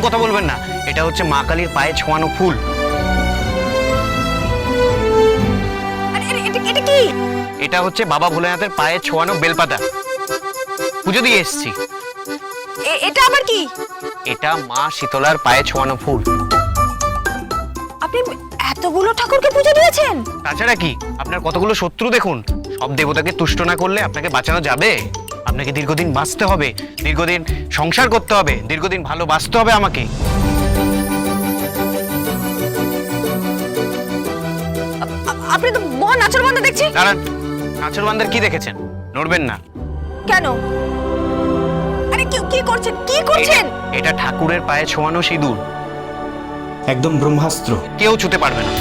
কথা বলবেন না। এটা হচ্ছে মা কালীর পায়ে ছোঁয়ানো ফুল। এটা কি? এটা হচ্ছে বাবা ভোলেনাথের পায়ে ছোঁয়ানো বেলপাতা। পুজো দিয়ে এসেছি। এটা আবার কি? এটা মা শীতলার পায়ে ছোঁয়ানো ফুল। আপনি এতগুলো ঠাকুরকে পুজো দিয়েছেন? তাছাড়া কি, আপনার কতগুলো শত্রু দেখুন। সব দেবতাকে তুষ্ট না করলে আপনাকে বাঁচানো যাবে? আপনাকে দীর্ঘদিন বাঁচতে হবে, দীর্ঘদিন সংসার করতে হবে, দীর্ঘদিন ভালো বাঁচতে হবে আমাকে। আপনি তো মহা নাচরবান্ধা দেখছি। দাঁড়ান, নাচরবান্দার কি দেখেছেন? নড়বেন না। কেন? আরে কি করছেন? কি করছেন? এটা ঠাকুরের পায়ে ছোঁয়ানো সিঁদুর। একদম ব্রহ্মাস্ত্র। কেউ ছুতে পারবে না।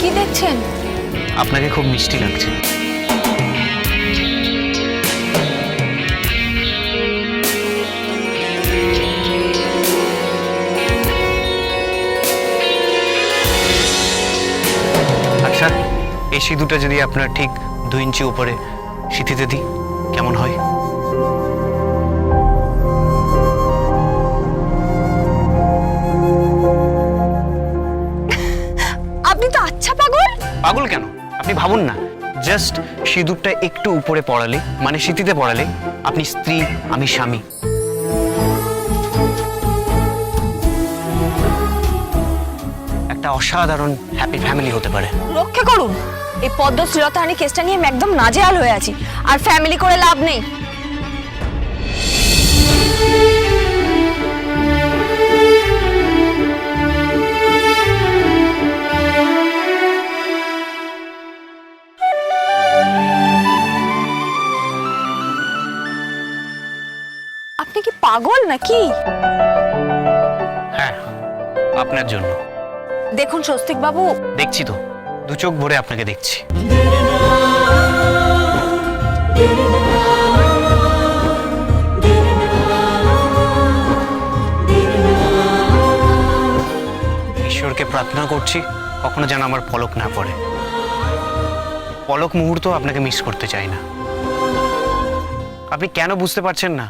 কি দেখছেন? আপনাকে খুব মিষ্টি লাগছে। আচ্ছা, এই সিঁদুরটা যদি আপনার ঠিক 2 ইঞ্চি উপরে সিঁথিতে দিই কেমন হয়? আপনি তো আচ্ছা পাগল। পাগল কেন? আপনি ভাবুন না, জাস্ট সিঁদুরটা একটু উপরে পড়ালে, মানে সিঁথিতে পড়ালে, আপনি স্ত্রী, আমি স্বামী। একটা অসাধারণ হ্যাপি ফ্যামিলি হতে পারে। রক্ষা করুন, এই পদ্মশ্রীলতাহানি কেসটা নিয়ে আমি একদম নাজেহাল হয়ে আছি, আর ফ্যামিলি করে লাভ নেই। আপনি কি পাগল নাকি? হ্যাঁ, আপনার জন্য। দেখুন স্বস্তিক বাবু, দেখছি তো, 2 চোখ ভরে আপনাকে দেখছি। ঈশ্বরকে প্রার্থনা করছি কখনো যেন আমার পলক না পড়ে। পলক মুহূর্ত আপনাকে মিস করতে চাই না। আপনি কেন বুঝতে পারছেন না?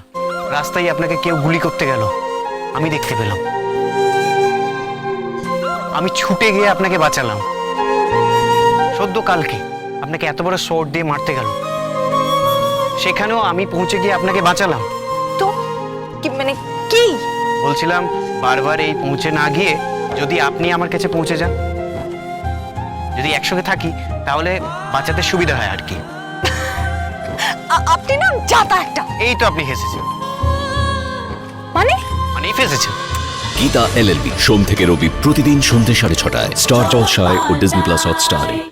রাস্তায় আপনাকে কেউ গুলি করতে গেল, আমি দেখতে পেলাম। আমি ছুটে গিয়ে আপনাকে বাঁচালাম। সদ্য কালকে আপনাকে এত বড় শর্ট দিয়ে মারতে গেল, সেখানেও আমি পৌঁছে গিয়ে আপনাকে বাঁচালাম। তো কি মানে কি বলছিলাম, বারবার এই পৌঁছে না গিয়ে যদি আপনি আমার কাছে পৌঁছে যান, যদি একসঙ্গে থাকি, তাহলে বাঁচাতে সুবিধা হয় আর কি। আপনি না জাতা একটা। এই তো আপনি হেসেছেন, মানে মানে ফেসেছেন। গীতা LLB সোম থেকে রবি প্রতিদিন সন্ধ্যে 6:30টায় স্টার জলসায় ও ডিজনি প্লাস হটস্টারে।